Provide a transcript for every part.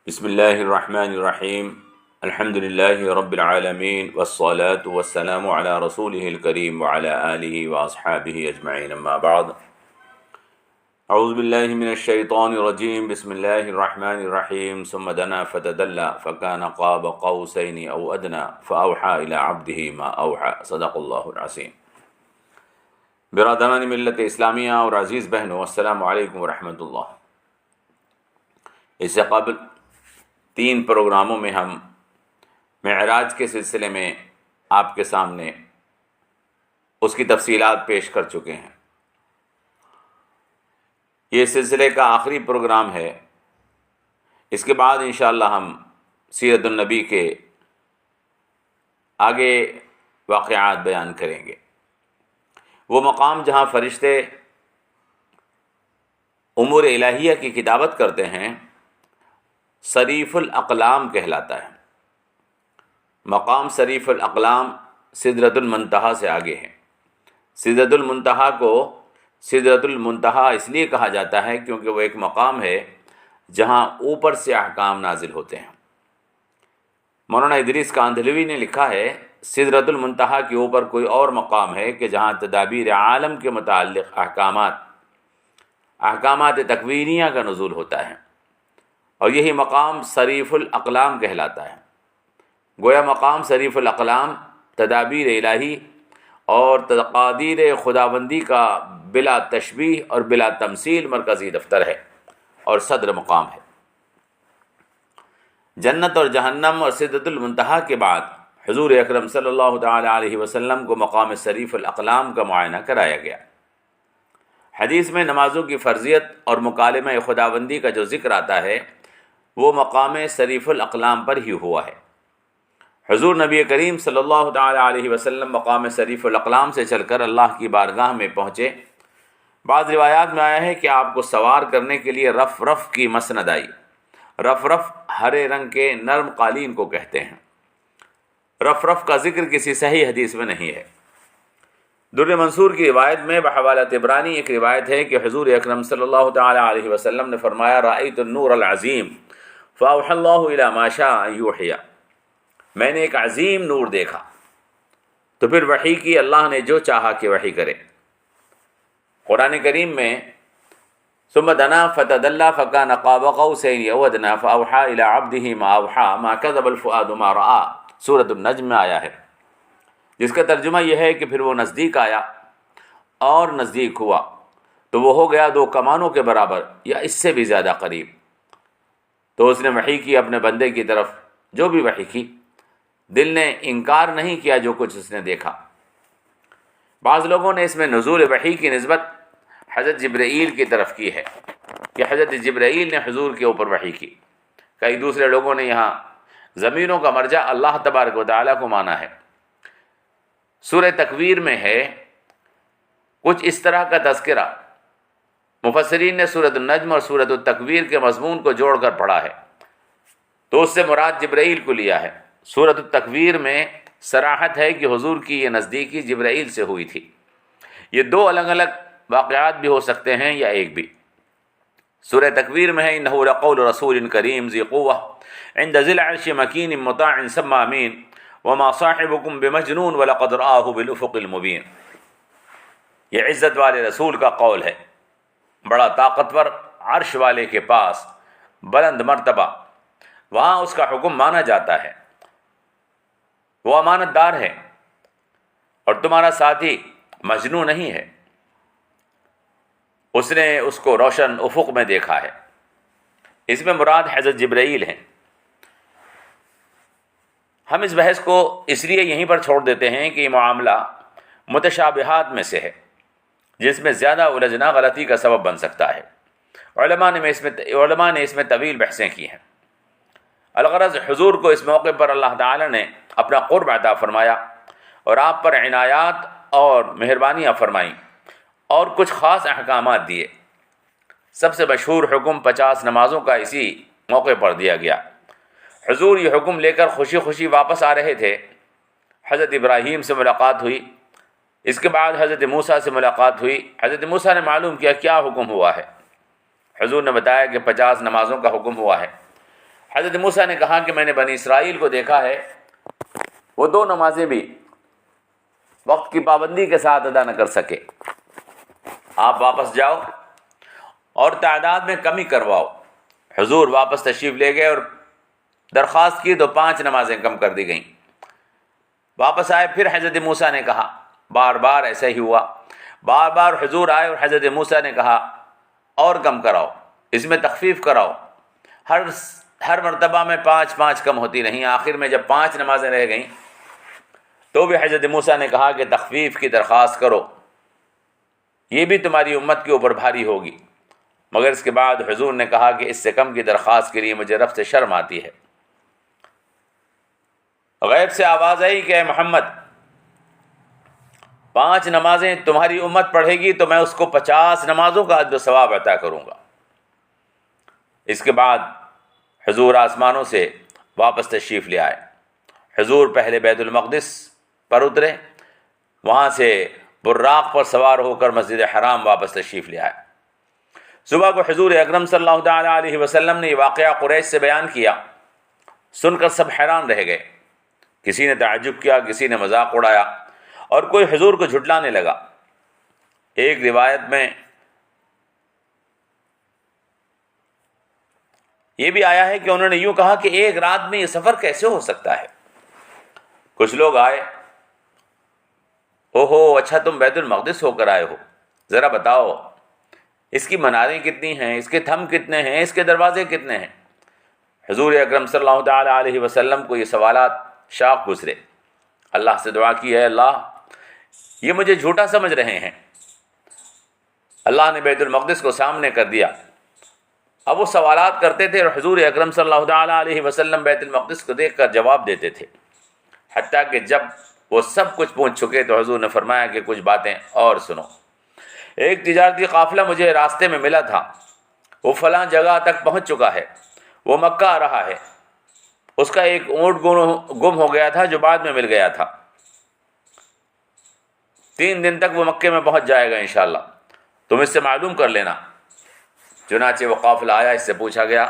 بسم اللہ الرحمن الرحیم الحمد للہ رب العالمین والصلاة والسلام علی رسولہ الکریم وعلی آلہ واصحابہ اجمعین اما بعد اعوذ باللہ من الشیطان الرجیم بسم اللہ الرحمن الرحیم ثم دنا فتدلى فکان قاب قوسین او ادنى فاوحى الی عبدہ ما اوحى صدق اللہ العظیم۔ برادران ملت اسلامیہ اور عزیز بہنوں، السلام علیکم ورحمۃ اللہ۔ اس سے قبل 3 پروگراموں میں ہم معراج کے سلسلے میں آپ کے سامنے اس کی تفصیلات پیش کر چکے ہیں۔ یہ سلسلے کا آخری پروگرام ہے۔ اس کے بعد انشاءاللہ ہم سیرت النبی کے آگے واقعات بیان کریں گے۔ وہ مقام جہاں فرشتے امور الہیہ کی کتابت کرتے ہیں صریف الاقلام کہلاتا ہے۔ مقام صریف الاقلام سدرۃ المنتہا سے آگے ہے۔ سدرۃ المنتہا کو سدرۃ المنتہا اس لیے کہا جاتا ہے کیونکہ وہ ایک مقام ہے جہاں اوپر سے احکام نازل ہوتے ہیں۔ مولانا ادریس کاندھلوی نے لکھا ہے سدرۃ المنتہا کے اوپر کوئی اور مقام ہے کہ جہاں تدابیر عالم کے متعلق احکامات تکوینیہ کا نزول ہوتا ہے، اور یہی مقام صریف الاقلام کہلاتا ہے۔ گویا مقام صریف الاقلام تدابیر الہی اور تقادیر خداوندی کا بلا تشبیہ اور بلا تمثیل مرکزی دفتر ہے اور صدر مقام ہے۔ جنت اور جہنم اور سدرۃ المنتہا کے بعد حضور اکرم صلی اللہ تعالی علیہ وسلم کو مقام صریف الاقلام کا معائنہ کرایا گیا۔ حدیث میں نمازوں کی فرضیت اور مکالمہ خداوندی کا جو ذکر آتا ہے وہ مقام صریف الاقلام پر ہی ہوا ہے۔ حضور نبی کریم صلی اللہ تعالی علیہ وسلم مقام صریف الاقلام سے چل کر اللہ کی بارگاہ میں پہنچے۔ بعض روایات میں آیا ہے کہ آپ کو سوار کرنے کے لیے رف رف کی مسند آئی۔ رف رف ہرے رنگ کے نرم قالین کو کہتے ہیں۔ رف رف کا ذکر کسی صحیح حدیث میں نہیں ہے۔ در منصور کی روایت میں بحوالہ طبرانی ایک روایت ہے کہ حضور اکرم صلی اللہ تعالی علیہ وسلم نے فرمایا رأیت النور العظیم فاوحى اللہ الی ما شاء ان یوحی، میں نے ایک عظیم نور دیکھا تو پھر وحی کی اللہ نے جو چاہا کہ وحی کرے۔ قرآن کریم میں ثم دنا فتدلی فکان قاب قوسین او ادنی فاوحى الی عبدہ ما اوحى ما کذب الفؤاد ما رأى، سورۃ النجم میں آیا ہے، جس کا ترجمہ یہ ہے کہ پھر وہ نزدیک آیا اور نزدیک ہوا تو وہ ہو گیا 2 کمانوں کے برابر یا اس سے بھی زیادہ قریب۔ تو اس نے وحی کی اپنے بندے کی طرف جو بھی وحی کی، دل نے انکار نہیں کیا جو کچھ اس نے دیکھا۔ بعض لوگوں نے اس میں نزول وحی کی نسبت حضرت جبرائیل کی طرف کی ہے کہ حضرت جبرائیل نے حضور کے اوپر وحی کی۔ کئی دوسرے لوگوں نے یہاں ضمیروں کا مرجع اللہ تبارک و تعالیٰ کو مانا ہے۔ سورہ تکویر میں ہے کچھ اس طرح کا تذکرہ۔ مفسرین نے سورۃ النجم اور سورۃ التکویر کے مضمون کو جوڑ کر پڑھا ہے تو اس سے مراد جبرائیل کو لیا ہے۔ سورۃ التکویر میں صراحت ہے کہ حضور کی یہ نزدیکی جبرائیل سے ہوئی تھی۔ یہ 2 الگ الگ واقعات بھی ہو سکتے ہیں یا ایک بھی۔ سورہ تکویر میں ہے انہ لقول رسول کریم ذی قوہ عند ذی العرش مکین مطاع ثم امین وما صاحبکم بمجنون ولقد رآہ بالافق المبین۔ یہ عزت والے رسول کا قول ہے، بڑا طاقتور، عرش والے کے پاس، بلند مرتبہ، وہاں اس کا حکم مانا جاتا ہے، وہ امانت دار ہے اور تمہارا ساتھی مجنون نہیں ہے۔ اس نے اس کو روشن افق میں دیکھا ہے۔ اس میں مراد حضرت جبرائیل ہیں۔ ہم اس بحث کو اس لیے یہیں پر چھوڑ دیتے ہیں کہ یہ معاملہ متشابہات میں سے ہے جس میں زیادہ الجھنا غلطی کا سبب بن سکتا ہے۔ علماء نے اس میں طویل بحثیں کی ہیں۔ الغرض حضور کو اس موقع پر اللہ تعالی نے اپنا قرب عطا فرمایا اور آپ پر عنایات اور مہربانیاں فرمائیں اور کچھ خاص احکامات دیے۔ سب سے مشہور حکم 50 نمازوں کا اسی موقع پر دیا گیا۔ حضور یہ حکم لے کر خوشی خوشی واپس آ رہے تھے۔ حضرت ابراہیم سے ملاقات ہوئی، اس کے بعد حضرت موسیٰ سے ملاقات ہوئی۔ حضرت موسیٰ نے معلوم کیا کیا حکم ہوا ہے۔ حضور نے بتایا کہ 50 نمازوں کا حکم ہوا ہے حضرت موسیٰ نے کہا کہ میں نے بنی اسرائیل کو دیکھا ہے وہ 2 نمازیں بھی وقت کی پابندی کے ساتھ ادا نہ کر سکے، آپ واپس جاؤ اور تعداد میں کمی کرواؤ۔ حضور واپس تشریف لے گئے اور درخواست کی تو 5 نمازیں کم کر دی گئیں۔ واپس آئے، پھر حضرت موسیٰ نے کہا، بار بار ایسا ہی ہوا، بار بار حضور آئے اور حضرت موسیٰ نے کہا اور کم کراؤ، اس میں تخفیف کراؤ۔ ہر مرتبہ میں 5 کم ہوتی نہیں، آخر میں جب 5 نمازیں رہ گئیں تو بھی حضرت موسیٰ نے کہا کہ تخفیف کی درخواست کرو، یہ بھی تمہاری امت کے اوپر بھاری ہوگی۔ مگر اس کے بعد حضور نے کہا کہ اس سے کم کی درخواست کے لیے مجھے رب سے شرم آتی ہے۔ غیب سے آواز آئی کہ اے محمد، 5 نمازیں تمہاری امت پڑھے گی تو میں اس کو 50 نمازوں کا اجر و ثواب عطا کروں گا۔ اس کے بعد حضور آسمانوں سے واپس تشریف لے آئے۔ حضور پہلے بیت المقدس پر اترے، وہاں سے براق پر سوار ہو کر مسجد حرام واپس تشریف لے آئے۔ صبح کو حضور اکرم صلی اللہ تعالی علیہ وسلم نے یہ واقعہ قریش سے بیان کیا، سن کر سب حیران رہ گئے، کسی نے تعجب کیا، کسی نے مذاق اڑایا اور کوئی حضور کو جھٹلانے لگا۔ ایک روایت میں یہ بھی آیا ہے کہ انہوں نے یوں کہا کہ ایک رات میں یہ سفر کیسے ہو سکتا ہے؟ کچھ لوگ آئے، اوہو اچھا تم بیت المقدس ہو کر آئے ہو، ذرا بتاؤ اس کی مناریں کتنی ہیں، اس کے تھم کتنے ہیں، اس کے دروازے کتنے ہیں؟ حضور اکرم صلی اللہ تعالی علیہ وسلم کو یہ سوالات شاق گزرے۔ اللہ سے دعا کی، ہے اللہ یہ مجھے جھوٹا سمجھ رہے ہیں۔ اللہ نے بیت المقدس کو سامنے کر دیا۔ اب وہ سوالات کرتے تھے اور حضور اکرم صلی اللہ تعالی علیہ وسلم بیت المقدس کو دیکھ کر جواب دیتے تھے، حتیٰ کہ جب وہ سب کچھ پوچھ چکے تو حضور نے فرمایا کہ کچھ باتیں اور سنو۔ ایک تجارتی قافلہ مجھے راستے میں ملا تھا، وہ فلاں جگہ تک پہنچ چکا ہے، وہ مکہ آ رہا ہے، اس کا ایک اونٹ گم ہو گیا تھا جو بعد میں مل گیا تھا، 3 دن تک وہ مکے میں پہنچ جائے گا انشاءاللہ، تم اس سے معلوم کر لینا۔ چنانچہ وہ قافلہ آیا، اس سے پوچھا گیا،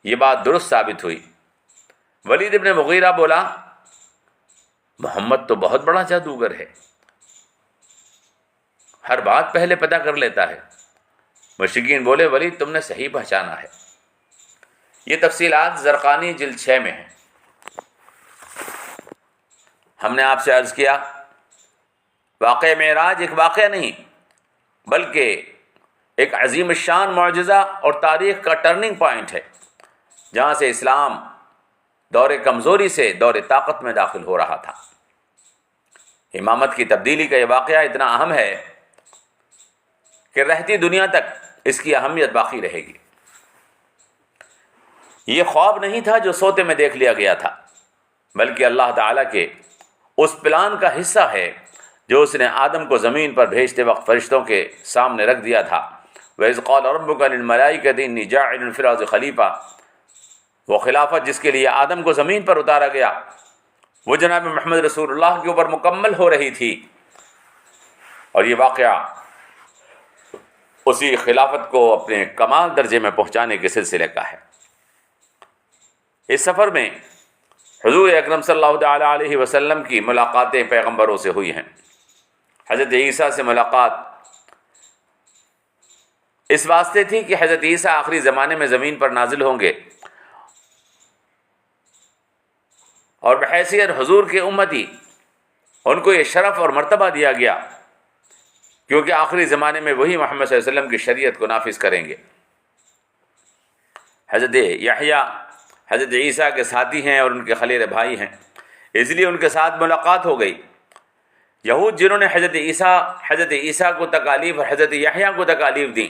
یہ بات درست ثابت ہوئی۔ ولید ابن مغیرہ بولا، محمد تو بہت بڑا جادوگر ہے، ہر بات پہلے پتہ کر لیتا ہے۔ مشرکین بولے، ولید تم نے صحیح پہچانا ہے۔ یہ تفصیلات زرقانی جلد 6 میں ہیں۔ ہم نے آپ سے عرض کیا واقعہ معراج ایک واقعہ نہیں بلکہ ایک عظیم الشان معجزہ اور تاریخ کا ٹرننگ پوائنٹ ہے، جہاں سے اسلام دور کمزوری سے دور طاقت میں داخل ہو رہا تھا۔ امامت کی تبدیلی کا یہ واقعہ اتنا اہم ہے کہ رہتی دنیا تک اس کی اہمیت باقی رہے گی۔ یہ خواب نہیں تھا جو سوتے میں دیکھ لیا گیا تھا، بلکہ اللہ تعالیٰ کے اس پلان کا حصہ ہے جو اس نے آدم کو زمین پر بھیجتے وقت فرشتوں کے سامنے رکھ دیا تھا۔ وَإِذْ قَالَ رَبُّكَ لِلْمَلَائِكَةِ إِنِّي جَاعِلٌ فِي الْأَرْضِ خَلِيفَةً، وہ خلافت جس کے لیے آدم کو زمین پر اتارا گیا وہ جناب محمد رسول اللہ کے اوپر مکمل ہو رہی تھی، اور یہ واقعہ اسی خلافت کو اپنے کمال درجے میں پہنچانے کے سلسلے کا ہے۔ اس سفر میں حضور اکرم صلی اللہ تعالی علیہ وسلم کی ملاقاتیں پیغمبروں سے ہوئی ہیں۔ حضرت عیسیٰ سے ملاقات اس واسطے تھی کہ حضرت عیسیٰ آخری زمانے میں زمین پر نازل ہوں گے، اور بحیثیت حضور کے امتی ان کو یہ شرف اور مرتبہ دیا گیا کیونکہ آخری زمانے میں وہی محمد صلی اللہ علیہ وسلم کی شریعت کو نافذ کریں گے۔ حضرت یحییٰ حضرت عیسیٰ کے ساتھی ہیں اور ان کے خلیل بھائی ہیں، اس لیے ان کے ساتھ ملاقات ہو گئی۔ یہود جنہوں نے حضرت عیسیٰ کو تکالیف اور حضرت یحییٰ کو تکالیف دیں،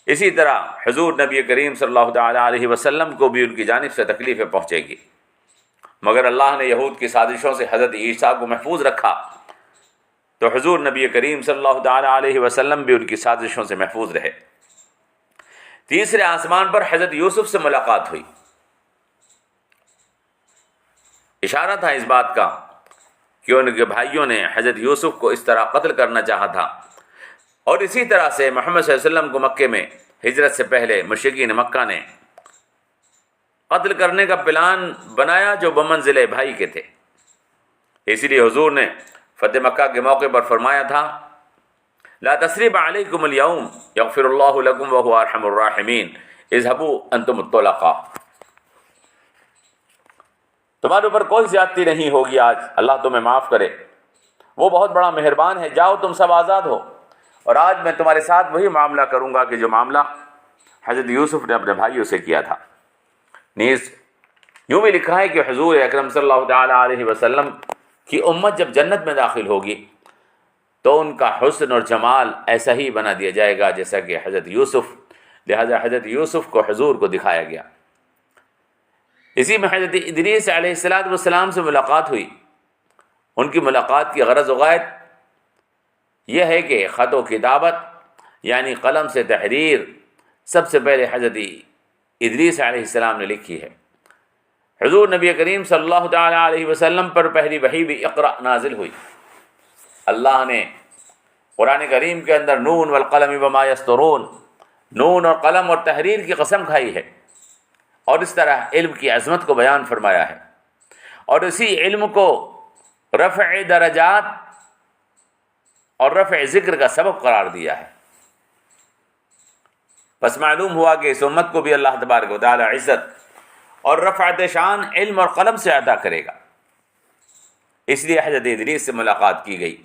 اسی طرح حضور نبی کریم صلی اللہ تعالی علیہ وسلم کو بھی ان کی جانب سے تکلیفیں پہنچے گی، مگر اللہ نے یہود کی سازشوں سے حضرت عیسیٰ کو محفوظ رکھا تو حضور نبی کریم صلی اللہ تعالی علیہ وسلم بھی ان کی سازشوں سے محفوظ رہے۔ تیسرے آسمان پر حضرت یوسف سے ملاقات ہوئی۔ اشارہ تھا اس بات کا کہ ان کے بھائیوں نے حضرت یوسف کو اس طرح قتل کرنا چاہا تھا، اور اسی طرح سے محمد صلی اللہ علیہ وسلم کو مکے میں ہجرت سے پہلے مشرکین مکہ نے قتل کرنے کا پلان بنایا جو بمنزل بھائی کے تھے۔ اسی لیے حضور نے فتح مکہ کے موقع پر فرمایا تھا لا تثریب علیکم اليوم یغفر اللہ لکم وہو ارحم الراحمین اذهبوا انتم الطلقاء، تمہارے اوپر کوئی زیادتی نہیں ہوگی آج، اللہ تمہیں معاف کرے، وہ بہت بڑا مہربان ہے، جاؤ تم سب آزاد ہو، اور آج میں تمہارے ساتھ وہی معاملہ کروں گا کہ جو معاملہ حضرت یوسف نے اپنے بھائیوں سے کیا تھا۔ نیز یوں بھی لکھا ہے کہ حضور اکرم صلی اللہ تعالی علیہ وسلم کی امت جب جنت میں داخل ہوگی تو ان کا حسن اور جمال ایسا ہی بنا دیا جائے گا جیسا کہ حضرت یوسف، لہذا حضرت یوسف کو حضور کو دکھایا گیا۔ اسی میں حضرت ادریس علیہ السلام سے ملاقات ہوئی۔ ان کی ملاقات کی غرض و غایت یہ ہے کہ خط و کتابت یعنی قلم سے تحریر سب سے پہلے حضرت ادریس علیہ السلام نے لکھی ہے۔ حضور نبی کریم صلی اللہ تعالی علیہ وسلم پر پہلی وحی بھی اقرأ نازل ہوئی۔ اللہ نے قرآن کریم کے اندر نون والقلم وما یسطرون، نون اور قلم اور تحریر کی قسم کھائی ہے، اور اس طرح علم کی عظمت کو بیان فرمایا ہے، اور اسی علم کو رفع درجات اور رفع ذکر کا سبب قرار دیا ہے۔ بس معلوم ہوا کہ اس امت کو بھی اللہ تبارک و تعالی عزت اور رفعت شان علم اور قلم سے عطا کرے گا، اس لیے حضرت ادریس سے ملاقات کی گئی۔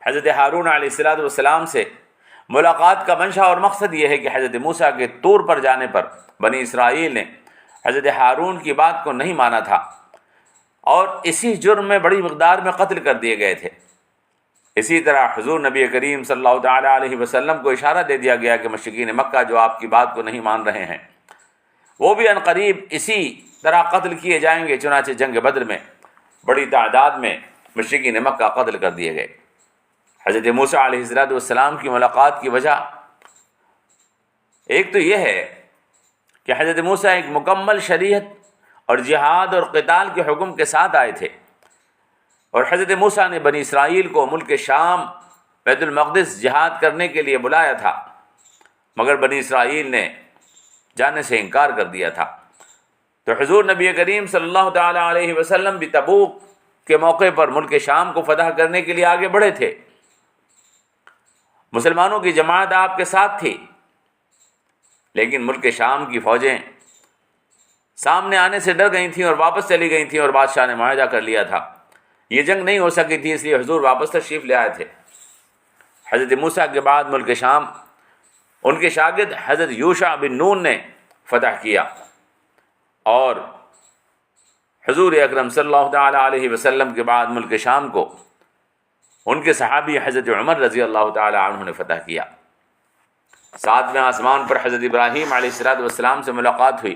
حضرت ہارون علیہ السلام سے ملاقات کا منشا اور مقصد یہ ہے کہ حضرت موسیٰ کے طور پر جانے پر بنی اسرائیل نے حضرت ہارون کی بات کو نہیں مانا تھا، اور اسی جرم میں بڑی مقدار میں قتل کر دیے گئے تھے۔ اسی طرح حضور نبی کریم صلی اللہ تعالی علیہ وسلم کو اشارہ دے دیا گیا کہ مشرکین مکہ جو آپ کی بات کو نہیں مان رہے ہیں وہ بھی عنقریب اسی طرح قتل کیے جائیں گے۔ چنانچہ جنگ بدر میں بڑی تعداد میں مشرکین مکہ قتل کر دیے گئے۔ حضرت موسیٰ علیہ السلام کی ملاقات کی وجہ ایک تو یہ ہے کہ حضرت موسیٰ ایک مکمل شریعت اور جہاد اور قتال کے حکم کے ساتھ آئے تھے، اور حضرت موسیٰ نے بنی اسرائیل کو ملک شام بیت المقدس جہاد کرنے کے لیے بلایا تھا، مگر بنی اسرائیل نے جانے سے انکار کر دیا تھا۔ تو حضور نبی کریم صلی اللہ تعالی علیہ وسلم بھی تبوک کے موقع پر ملک شام کو فتح کرنے کے لیے آگے بڑھے تھے۔ مسلمانوں کی جماعت آپ کے ساتھ تھی، لیکن ملک شام کی فوجیں سامنے آنے سے ڈر گئی تھیں اور واپس چلی گئی تھیں، اور بادشاہ نے معاہدہ کر لیا تھا یہ جنگ نہیں ہو سکی تھی، اس لیے حضور واپس تشریف لے آئے تھے۔ حضرت موسیٰ کے بعد ملک شام ان کے شاگرد حضرت یوشع بن نون نے فتح کیا، اور حضور اکرم صلی اللہ تعالی علیہ وسلم کے بعد ملک شام کو ان کے صحابی حضرت عمر رضی اللہ تعالی عنہ نے فتح کیا۔ ساتویں آسمان پر حضرت ابراہیم علیہ السلام سے ملاقات ہوئی۔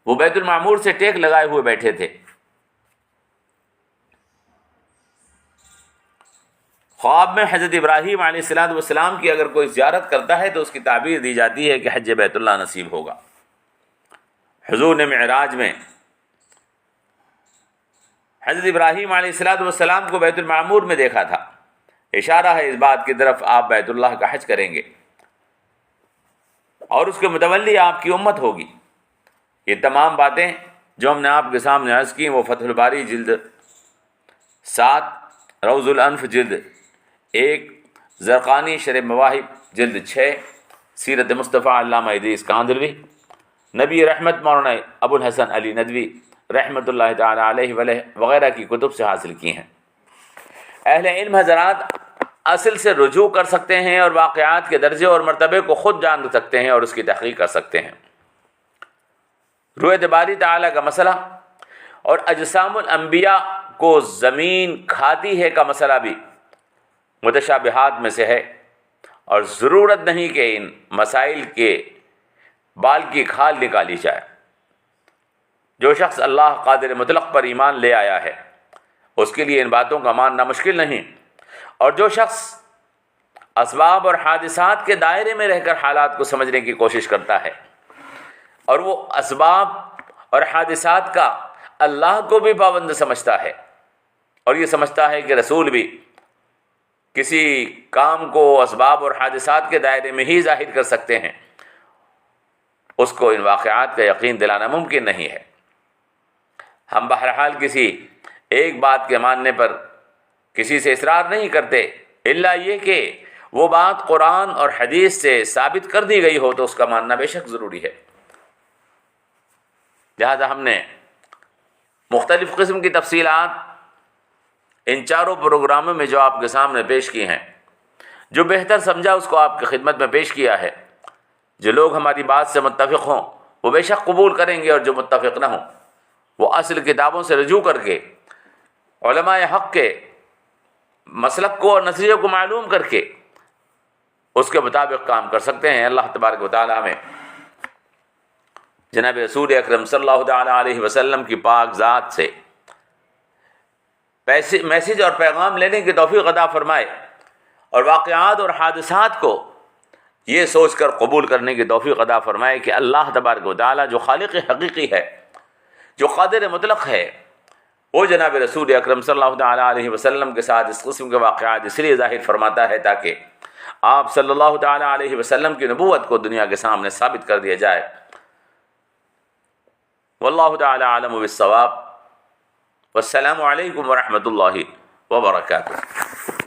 وہ بیت المعمور سے ٹیک لگائے ہوئے بیٹھے تھے۔ خواب میں حضرت ابراہیم علیہ السلام کی اگر کوئی زیارت کرتا ہے تو اس کی تعبیر دی جاتی ہے کہ حج بیت اللہ نصیب ہوگا۔ حضور نے معراج میں حضرت ابراہیم علیہ السلام کو بیت المعمور میں دیکھا تھا، اشارہ ہے اس بات کی طرف آپ بیت اللہ کا حج کریں گے اور اس کے متولی آپ کی امت ہوگی۔ یہ تمام باتیں جو ہم نے آپ کے سامنے عرض کی وہ فتح الباری جلد 7، روض الانف جلد 1، زرقانی شرح مواہب جلد 6، سیرت مصطفیٰ علامہ ادریس کاندھلوی، نبی رحمت مولانا ابو الحسن علی ندوی رحمۃ اللہ تعالی علیہ وغیرہ کی کتب سے حاصل کی ہیں۔ اہل علم حضرات اصل سے رجوع کر سکتے ہیں اور واقعات کے درجے اور مرتبے کو خود جان سکتے ہیں اور اس کی تحقیق کر سکتے ہیں۔ رؤیت باری تعالیٰ کا مسئلہ اور اجسام الانبیاء کو زمین کھاتی ہے کا مسئلہ بھی متشابہات میں سے ہے، اور ضرورت نہیں کہ ان مسائل کے بال کی کھال نکالی جائے۔ جو شخص اللہ قادر مطلق پر ایمان لے آیا ہے اس کے لیے ان باتوں کا ماننا مشکل نہیں، اور جو شخص اسباب اور حادثات کے دائرے میں رہ کر حالات کو سمجھنے کی کوشش کرتا ہے اور وہ اسباب اور حادثات کا اللہ کو بھی پابند سمجھتا ہے، اور یہ سمجھتا ہے کہ رسول بھی کسی کام کو اسباب اور حادثات کے دائرے میں ہی ظاہر کر سکتے ہیں، اس کو ان واقعات کا یقین دلانا ممکن نہیں ہے۔ ہم بہرحال کسی ایک بات کے ماننے پر کسی سے اصرار نہیں کرتے، الا یہ کہ وہ بات قرآن اور حدیث سے ثابت کر دی گئی ہو تو اس کا ماننا بے شک ضروری ہے۔ لہذا ہم نے مختلف قسم کی تفصیلات ان چاروں پروگراموں میں جو آپ کے سامنے پیش کی ہیں، جو بہتر سمجھا اس کو آپ کی خدمت میں پیش کیا ہے۔ جو لوگ ہماری بات سے متفق ہوں وہ بے شک قبول کریں گے، اور جو متفق نہ ہوں وہ اصل کتابوں سے رجوع کر کے علماء حق کے مسلک کو اور نظریے کو معلوم کر کے اس کے مطابق کام کر سکتے ہیں۔ اللہ تبارک و تعالی ہمیں جناب رسول اکرم صلی اللہ تعالی علیہ وسلم کی پاک ذات سے میسیج اور پیغام لینے کی توفیق عطا فرمائے، اور واقعات اور حادثات کو یہ سوچ کر قبول کرنے کی توفیق عطا فرمائے کہ اللہ تبارک و تعالی جو خالق حقیقی ہے، جو قادر مطلق ہے، وہ جناب رسول اکرم صلی اللہ تعالی علیہ وسلم کے ساتھ اس قسم کے واقعات اس لیے ظاہر فرماتا ہے تاکہ آپ صلی اللہ تعالی علیہ وسلم کی نبوت کو دنیا کے سامنے ثابت کر دیا جائے۔ واللہ تعالی عالم بالصواب، والسلام علیکم ورحمۃ اللہ وبرکاتہ۔